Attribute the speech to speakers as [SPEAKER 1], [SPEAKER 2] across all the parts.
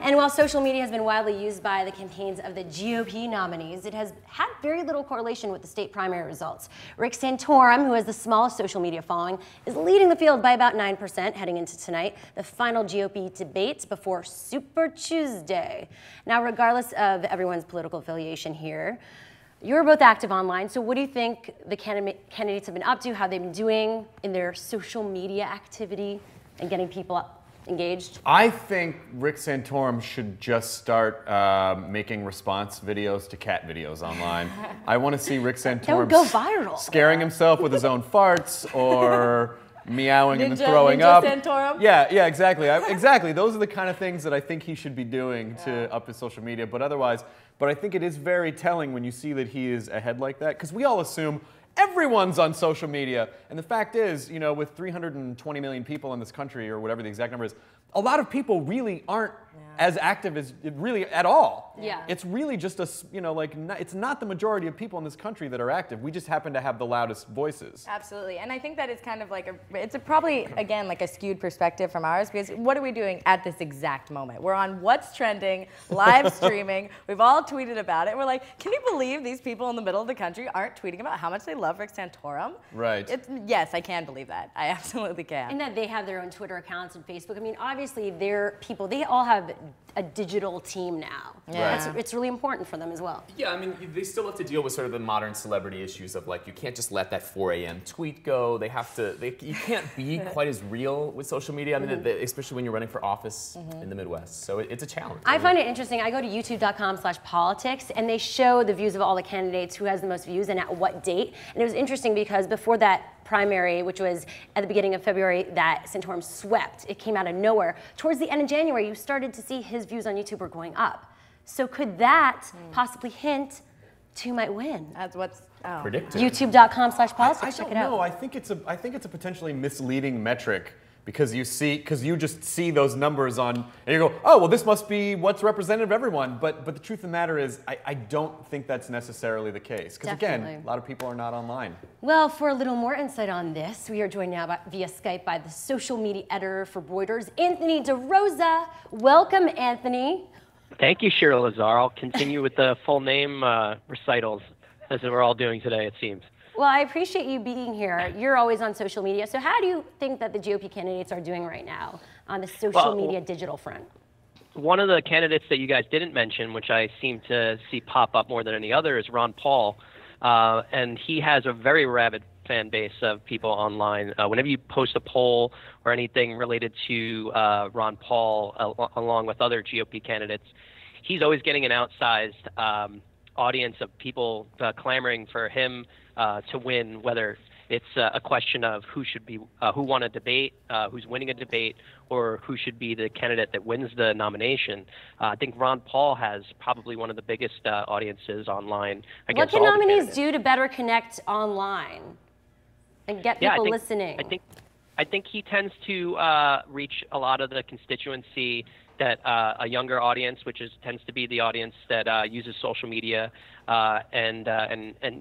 [SPEAKER 1] And while social media has been widely used by the campaigns of the GOP nominees, it has had very little correlation with the state primary results. Rick Santorum, who has the smallest social media following, is leading the field by about 9% heading into tonight, the final GOP debate before Super Tuesday. Now, regardless of everyone's political affiliation here, you're both active online, so what do you think the candidates have been up to, how they've been doing in their social media activity and getting people engaged?
[SPEAKER 2] I think Rick Santorum should just start making response videos to cat videos online. I want to see Rick Santorum
[SPEAKER 1] That would go viral.
[SPEAKER 2] Scaring himself with his own farts or meowing and then throwing up.
[SPEAKER 3] Santorum?
[SPEAKER 2] Yeah, exactly. Exactly. Those are the kind of things that I think he should be doing to up his social media. But otherwise, I think it is very telling when you see that he is ahead like that, because we all assume everyone's on social media. And the fact is, you know, with 320 million people in this country, or whatever the exact number is, a lot of people really aren't as active as really at all.
[SPEAKER 1] Yeah.
[SPEAKER 2] It's really just a, you know, like, it's not the majority of people in this country that are active. We just happen to have the loudest voices.
[SPEAKER 3] Absolutely. And I think that it's kind of like it's probably, again, like a skewed perspective from ours, because what are we doing at this exact moment? We're on What's Trending, live streaming. We've all tweeted about it. We're like, can you believe these people in the middle of the country aren't tweeting about how much they love Rick Santorum?
[SPEAKER 2] Right.
[SPEAKER 3] Yes, I can believe that. I absolutely can.
[SPEAKER 1] And that they have their own Twitter accounts and Facebook. I mean, obviously, they're people, they all have a digital team now.
[SPEAKER 3] Yeah.
[SPEAKER 1] It's really important for them as well.
[SPEAKER 4] Yeah, I mean, they still have to deal with sort of the modern celebrity issues of, like, you can't just let that 4 a.m. tweet go. They have to, you can't be quite as real with social media, I mean, especially when you're running for office in the Midwest. So it's a challenge.
[SPEAKER 1] I find it interesting. I go to youtube.com/politics, and they show the views of all the candidates, who has the most views and at what date. And it was interesting because before that primary, which was at the beginning of February, that Santorum swept. It came out of nowhere. Towards the end of January, you started to see his views on YouTube were going up. So could that possibly hint to who might win?
[SPEAKER 3] That's what's
[SPEAKER 4] predicted.
[SPEAKER 1] YouTube.com/politics. Check it out.
[SPEAKER 2] No, I think it's a potentially misleading metric, because you just see those numbers on, and you go, oh, well, this must be what's representative of everyone. But the truth of the matter is, I don't think that's necessarily the case. Because again, a lot of people are not online.
[SPEAKER 1] Well, for a little more insight on this, we are joined now via Skype by the social media editor for Reuters, Anthony DeRosa. Welcome, Anthony.
[SPEAKER 5] Thank you, Cheryl Lazar. I'll continue with the full name recitals, as we're all doing today, it seems.
[SPEAKER 1] Well, I appreciate you being here. You're always on social media. So how do you think that the GOP candidates are doing right now on the social media digital front?
[SPEAKER 5] One of the candidates that you guys didn't mention, which I seem to see pop up more than any other, is Ron Paul. And he has a very rabid fan base of people online. Whenever you post a poll or anything related to Ron Paul, along with other GOP candidates, he's always getting an outsized audience of people clamoring for him to win, whether it's a question of who won a debate, who's winning a debate, or who should be the candidate that wins the nomination. I think Ron Paul has probably one of the biggest audiences online against
[SPEAKER 1] all the candidates. What can nominees do to better connect online and get people listening?
[SPEAKER 5] I think he tends to reach a lot of the constituency that a younger audience, which tends to be the audience that uses social media, and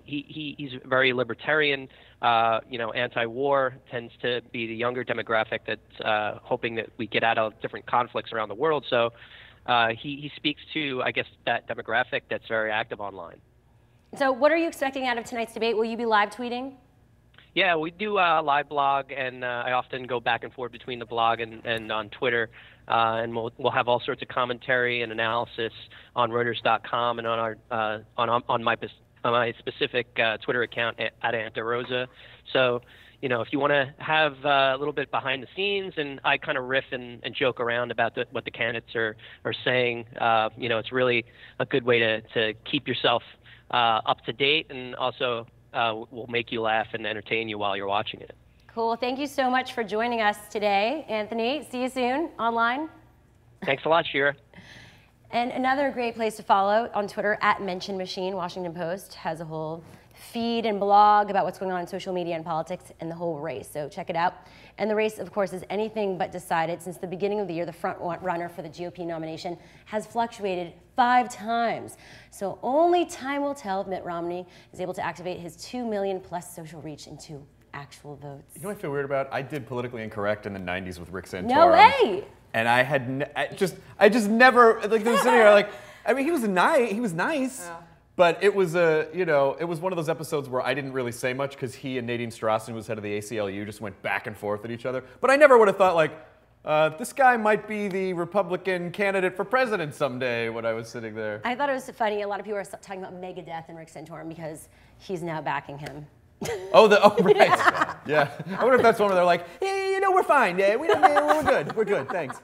[SPEAKER 5] he's very libertarian, anti-war, tends to be the younger demographic that's hoping that we get out of different conflicts around the world. So he speaks to, I guess, that demographic that's very active online.
[SPEAKER 1] So what are you expecting out of tonight's debate? Will you be live tweeting?
[SPEAKER 5] Yeah, we do a live blog, and I often go back and forth between the blog and on Twitter. And we'll have all sorts of commentary and analysis on Reuters.com and on our on my specific Twitter account at Ant DeRosa. So, if you want to have a little bit behind the scenes, and I kind of riff and joke around about what the candidates are saying, it's really a good way to keep yourself up to date, and also will make you laugh and entertain you while you're watching it.
[SPEAKER 1] Cool. Thank you so much for joining us today, Anthony. See you soon online.
[SPEAKER 5] Thanks a lot, Shira.
[SPEAKER 1] And another great place to follow on Twitter, @MentionMachine. Washington Post has a whole feed and blog about what's going on in social media and politics and the whole race. So check it out. And the race, of course, is anything but decided. Since the beginning of the year, the front runner for the GOP nomination has fluctuated 5 times. So only time will tell if Mitt Romney is able to activate his 2 million+ social reach into actual votes.
[SPEAKER 2] You know what I feel weird about? I did Politically Incorrect in the 90s with Rick Santorum.
[SPEAKER 1] No way!
[SPEAKER 2] And I had I just never, like, there was sitting here, like, I mean, he was nice. Yeah. But it was it was one of those episodes where I didn't really say much because he and Nadine Strossen, who was head of the ACLU, just went back and forth at each other. But I never would have thought, like, this guy might be the Republican candidate for president someday when I was sitting there.
[SPEAKER 1] I thought it was funny. A lot of people are talking about Megadeth and Rick Santorum because he's now backing him.
[SPEAKER 2] Oh, right. Yeah. I wonder if that's one where they're like, hey, we're fine. Yeah, we're good. We're good. Thanks.